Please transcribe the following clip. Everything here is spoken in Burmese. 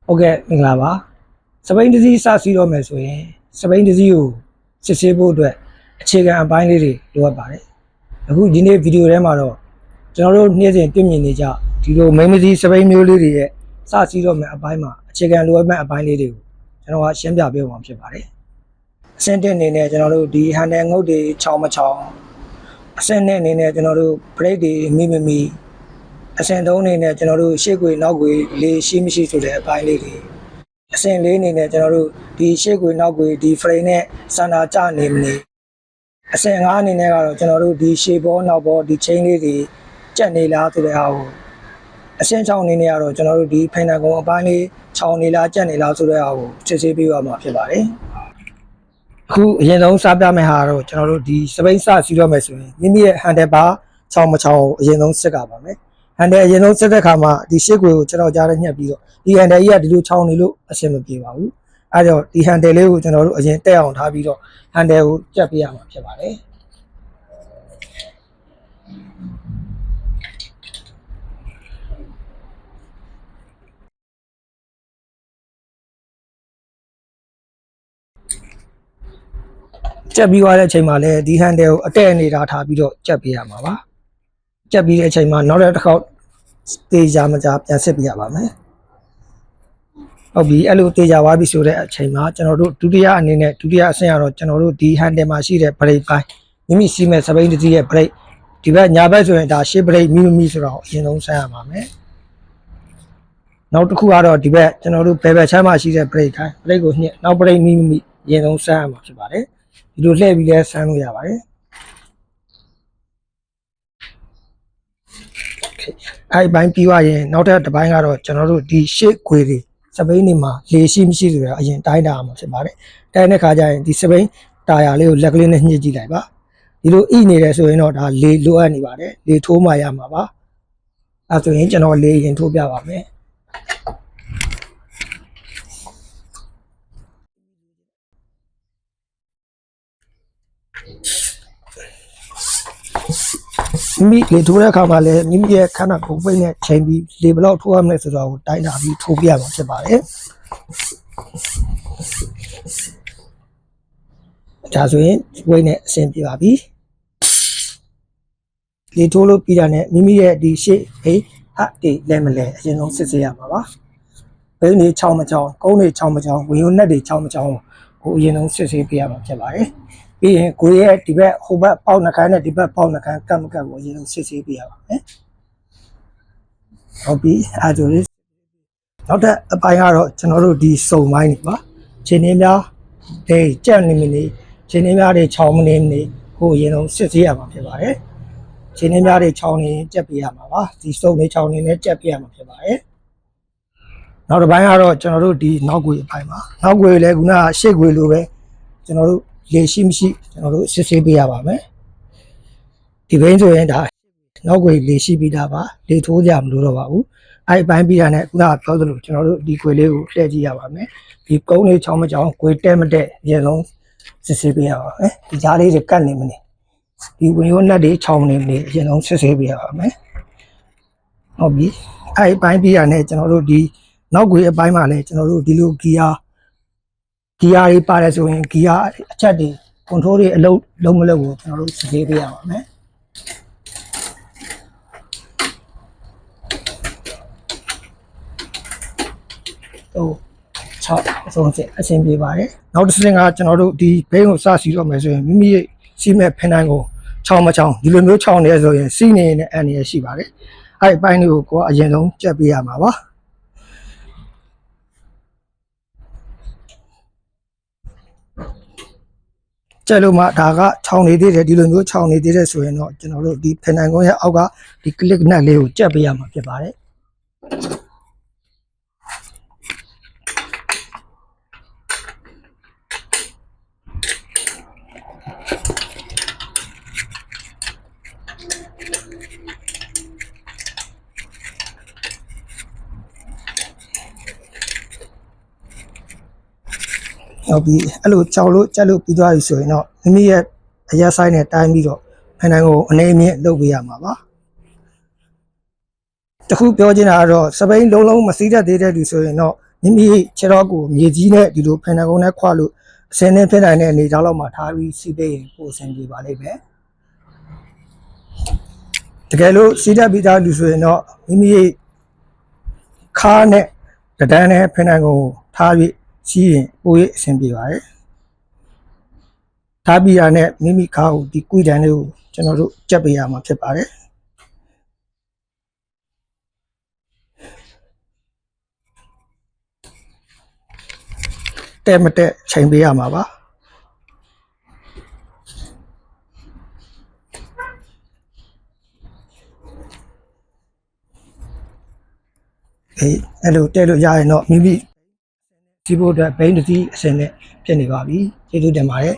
ဟုတ်ကဲ့မင်္ဂလာပါစပိန်တစ်စီးစစီးတော့မယ်ဆိုရင်စပိန်တစ်စီးကိုစစ်ဆေးဖို့အတွက်အခြေခံအပိုင်းလေးတွေလိုအပ်ပါတယ်အခုဒီနေ့ဗီဒီယိုထဲမှာတော့ကျွန်တော်တို့နေ့စဉ်တွေ့မြင်နေကြဒီလိုမိန်းမစီးစပိန်မျိုးလေးတွေရဲ့စစီးတော့မယ်အပိုင်းမှာအခြေခံလိုအပ်မဲ့အပိုင်းလေးတွေကိုကျွန်တော်ကရှင်းပြပေးမှာဖြစ်ပါတယ်အဆင့်1အနေနဲ့ကျွန်တော်တို့ဒီဟန်တယ်ငုတ်တွေချောင်းမချောင်းအဆင့်2အနေနဲ့ကျွန်တော်တို့ brake တွေမိမမီအဆင့်3အနေနဲ့ကျွန်တော်တို့ရှေ့ကွေနောက်ကွေလေးရှိမရှိဆိုတဲ့အပိုင်းလေးတွေအဆင့်4အနေနဲ့ကျွန်တော်တို့ဒီရှေ့ကွေနောက်ကွေဒီ frame နဲ့စန္ဒာကျနေမနေအဆင့်5အနေနဲ့ကတော့ကျွန်တော်တို့ဒီရှေ့ဘောနောက်ဘောဒီ chain လေးတွေကြက်နေလားဆိုတဲ့အားကိုအဆင့်6အနေနဲ့ကတော့ကျွန်တော်တို့ဒီဖိနံကုံအပိုင်းလေးချောင်းနေလားကြက်နေလားဆိုတဲ့အားကိုစစ်ဆေးပေးရမှာဖြစ်ပါတယ်အခုအရင်ဆုံးစပြမယ့်ဟာတော့ကျွန်တော်တို့ဒီစပိန်စစီးတော့မယ်ဆိုရင်မိမိရဲ့ handle bar ချောင်းမချောင်းကိုအရင်ဆုံးစစ်ကြပါမယ်ဟန်တယ်အရင်ဆုံးစစ်တဲ့ခါမှာဒီရှစ်ကွေကိုကျွန်တော်ကြားရညှက်ပြီးတော့ဒီဟန်တယ်ကြီးကဒီလိုချောင်းနေလို့အဆင်မပြေပါဘူးအဲဒါကြောင့်ဒီဟန်တယ်လေးကိုကျွန်တော်တို့အရင်တက်အောင်ထားပြီးတော့ဟန်တယ်ကိုကြက်ပေးရမှာဖြစ်ပါတယ်ကြက်ပြီးသွားတဲ့အချိန်မှာလည်းဒီဟန်တယ်ကိုအတက်အနေထားထားပြီးတော့ကြက်ပေးရမှာပါကြက်ပြီးတဲ့အချိန်မှာနောက်တစ်ခေါက်တေးကြမကြပြန်စစ်ပြရပါမယ်ဟုတ်ပြီအဲ့လိုတေးကြသွားပြီဆိုတဲ့အချိန်မှာကျွန်တော်တို့ဒုတိယအနေနဲ့ဒုတိယအဆင့်ကတော့ကျွန်တော်တို့ဒီ handle မှာရှိတဲ့ brake ပိုင်းမိမိစီးမဲ့စပိန်တစ်စီးရဲ့ brake ဒီဘက်ညာဘက်ဆိုရင်ဒါရှေ့ brake မိမိဆိုတော့အရင်ဆုံးဆက်ရပါမယ်နောက်တစ်ခုကတော့ဒီဘက်ကျွန်တော်တို့ဘယ်ဘက်ချမ်းမှာရှိတဲ့ brake တိုင်း brake ကိုညှစ်နောက် brake မိမိအရင်ဆုံးဆက်ရမှာဖြစ်ပါတယ်ဒီလိုလှည့်ပြီးလဲဆန်းလို့ရပါတယ်အဲ့ဘိုင်းပြီးသွားရင်နောက်ထပ်တစ်ပိုင်းကတော့ကျွန်တော်တို့ဒီရှေ့ခွေတွေစပိန်တွေမှာလေရှိမရှိဆိုတော့အရင်တိုင်းတာမှာဖြစ်ပါတယ်တိုင်းတဲ့ခါကျရင်ဒီစပိန်တာယာလေးကိုလက်ကလေးနဲ့ညှစ်ကြည့်လိုက်ပါဒီလိုအိနေတယ်ဆိုရင်တော့ဒါလေလိုအပ်နေပါတယ်လေထိုးမှရမှာပါအဲဆိုရင်ကျွန်တော်လေရင်ထိုးပြပါမယ်မိလေထိုးတဲ့အခါမှာလည်းမိမိရဲ့ခန္ဓာကိုယ်ပိတ်နဲ့ချိန်ပြီးလေဘလောက်ထိုးရမလဲဆိုတော့တိုင်းတာပြီးထိုးပြရမှာဖြစ်ပါတယ်ဒါဆိုရင်ဝိတ်နဲ့အဆင်ပြေပါပြီလေထိုးလို့ပြီးတာနဲ့မိမိရဲ့ဒီရှေ့ဟိဟတ်တွေလဲမလဲအရင်ဆုံးစစ်ဆေးရမှာပါဘိန်းတွေချောင်းမချောင်းကုန်းတွေချောင်းမချောင်းဝင်ရုံနဲ့တွေချောင်းမချောင်းကိုအရင်ဆုံးစစ်ဆေးပေးရမှာဖြစ်ပါတယ်ပြီးရင်ကိုရဲ့ဒီဘက်ဟိုဘက်ပေါက်နှခမ်းနဲ့ဒီဘက်ပေါက်နှခမ်းကတ်မကတ်ကိုအရင်ဆုံးစစ်ဆေးပေးရပါမယ်ဟုတ်ပြီအဲဒါလေးနောက်ထပ်အပိုင်းကတော့ကျွန်တော်တို့ဒီစုံပိုင်းတွေပါခြေနှင်းများတွေကြက်နေမနေခြေနှင်းများတွေချောင်းမနေနေကိုအရင်ဆုံးစစ်ဆေးရမှာဖြစ်ပါတယ်ခြေနှင်းများတွေချောင်းနေကြက်ပေးရမှာပါဒီစုံတွေချောင်းနေနဲ့ကြက်ပေးရမှာဖြစ်ပါတယ်နောက်တစ်ပိုင်းကတော့ကျွန်တော်တို့ဒီနောက်ကွေအပိုင်းပါနောက်ကွေလည်းခုနကရှေ့ကွေလိုပဲကျွန်တော်တို့လေရှိမရှိကျွန်တော်တို့စစ်ဆေးပေးရပါမယ်ဒီဘင်းဆိုရင်ဒါနောက်ကွေလေရှိပြီးသားပါလေထိုးကြမလို့တော့ပါဘူးအဲ့အပိုင်းပြီးတာနဲ့ခုနကပြောသလိုကျွန်တော်တို့ဒီကွေလေးကိုလှည့်ကြည့်ရပါမယ်ဒီကုန်းလေးချောင်းမချောင်းကွေတဲမတဲအရင်ဆုံးစစ်ဆေးပေးရပါမယ်ဒီကြားလေးတွေကတ်နေမနေဒီဝင်ရိုးနက်တွေချောင်းနေမနေအရင်ဆုံးစစ်ဆေးပေးရပါမယ်ဟုတ်ပြီအဲ့အပိုင်းပြီးတာနဲ့ကျွန်တော်တို့ဒီနောက်ကွေအပိုင်းမှာလည်းကျွန်တော်တို့ဒီလိုဂီယာတွေပါတယ်ဆိုရင်ဂီယာအချက်တွေ control တွေအလုပ်လုံးမလုပ်ကိုကျွန်တော်တို့စစ်ဆေးပေးရပါမယ်ဟုတ်6အဆုံးစစ်အဆင်ပြေပါတယ်နောက်တစ်ဆင့်ကကျွန်တော်တို့ဒီဘိန်းကိုစစီတော့မယ်ဆိုရင်မိမိရဲ့စီးမဲ့ဖင်တိုင်းကိုချောင်းမချောင်းဒီလိုမျိုးချောင်းနေဆိုရင်စီးနေတဲ့အန်ရရှိပါတယ်အဲ့အပိုင်းတွေကိုကိုကအရင်ဆုံးကြက်ပေးရမှာပါကျဲလို့မှဒါကခြောင်နေသေးတယ်ဒီလိုမျိုးခြောင်နေသေးတယ်ဆိုရင်တော့ကျွန်တော်တို့ဒီဖင်နိုင်ကုန်းရဲ့အောက်ကဒီ click နက်လေးကိုကြက်ပေးရမှာဖြစ်ပါတယ်ဟုတ်ပြီအဲ့လိုကြောက်လို့ကြက်လို့ပြီးသွားပြီဆိုရင်တော့မိမိရဲ့အရက်ဆိုင်နဲ့တိုင်းပြီးတော့ဖန်တိုင်းကိုအနေအမြင့်လုပ်ပေးရမှာပါတခုပြောချင်တာကတော့စပိန်လုံးလုံးမစီးတတ်သေးတဲ့လူဆိုရင်တော့ မိမိခြေတော်ကိုမြေကြီးနဲ့ဒီလိုဖင်တကုန်းနဲ့ခွလို့အစင်းနဲ့ဖြစ်နိုင်တဲ့အနေအထားလောက်မှာထားပြီးစီးပေးရင်ပိုအဆင်ပြေပါလိမ့်မယ်တကယ်လို့စီးတတ်ပြီးသားလူဆိုရင်တော့မိမိခါနဲ့တဒန်းနဲ့ဖင်တကုန်းကိုထားပြီးစီးရင်ပိုအဆင်ပြေပါတယ်ထားပြီးရတဲ့မိမိခါကိုဒီကွေးတန်းလေးကိုကျွန်တော်တို့ကြက်ပေးရမှာဖြစ်ပါတယ်တဲ့မတဲ့ချိန်ပေးရမှာပါအဲ့လိုတဲ့လို့ရရင်တော့မိမိစီးဖို့အတွက်ဘိန်းတစ်စီးအစင်နဲ့ဖြစ်နေပါပြီကျေးဇူးတင်ပါတယ်